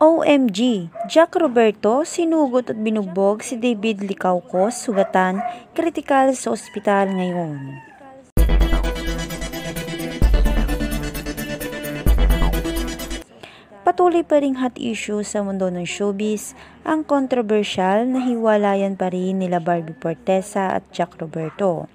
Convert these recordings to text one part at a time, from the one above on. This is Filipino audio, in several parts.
OMG! Jack Roberto, sinugot at binugbog si David Licauco, sugatan, kritikal sa ospital ngayon. Patuloy pa ring hot issue sa mundo ng showbiz ang kontrobersyal na hiwalayan pa rin nila Barbie Forteza at Jack Roberto.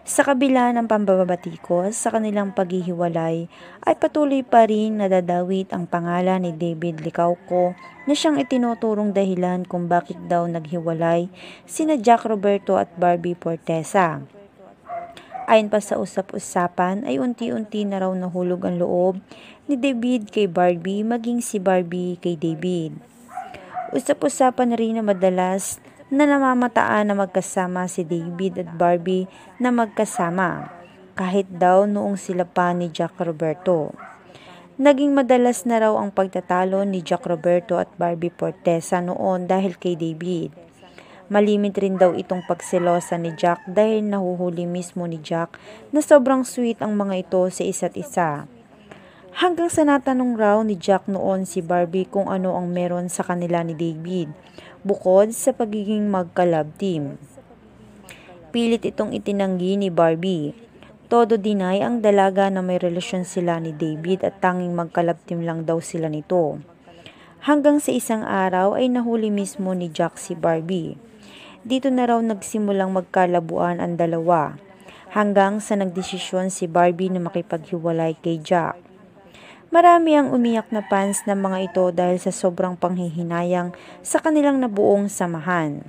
Sa kabila ng pambabatikos sa kanilang paghihiwalay ay patuloy pa rin nadadawit ang pangalan ni David Licauco na siyang itinuturong dahilan kung bakit daw naghiwalay sina Jack Roberto at Barbie Forteza. Ayon pa sa usap-usapan ay unti-unti na raw nahulog ang loob ni David kay Barbie maging si Barbie kay David. Usap-usapan na rin na madalas na namamataan na magkasama si David at Barbie na magkasama, kahit daw noong sila pa ni Jack Roberto. Naging madalas na raw ang pagtatalo ni Jack Roberto at Barbie Forteza noon dahil kay David. Malimit rin daw itong pagselosa ni Jack dahil nahuhuli mismo ni Jack na sobrang sweet ang mga ito sa isa't isa. Hanggang sa natanong raw ni Jack noon si Barbie kung ano ang meron sa kanila ni David, bukod sa pagiging magka-love team. Pilit itong itinanggi ni Barbie. Todo deny ang dalaga na may relasyon sila ni David at tanging magka-love team lang daw sila nito. Hanggang sa isang araw ay nahuli mismo ni Jack si Barbie. Dito na raw nagsimulang magkalabuan ang dalawa, hanggang sa nagdesisyon si Barbie na makipaghiwalay kay Jack. Marami ang umiyak na fans ng mga ito dahil sa sobrang panghihinayang sa kanilang nabuong samahan,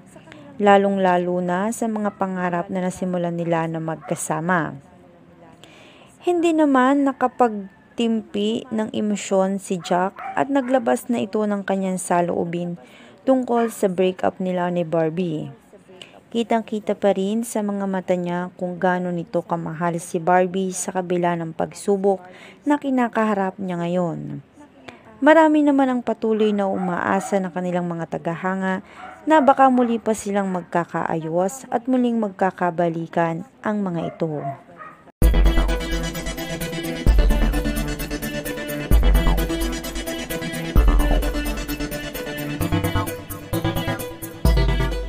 lalong-lalo na sa mga pangarap na nasimulan nila na magkasama. Hindi naman nakapagtimpi ng emosyon si Jack at naglabas na ito ng kanyang saloobin tungkol sa breakup nila ni Barbie. Kitang-kita pa rin sa mga mata niya kung gaano nito kamahal si Barbie sa kabila ng pagsubok na kinakaharap niya ngayon. Marami naman ang patuloy na umaasa ng kanilang mga tagahanga na baka muli pa silang magkakaayos at muling magkakabalikan ang mga ito.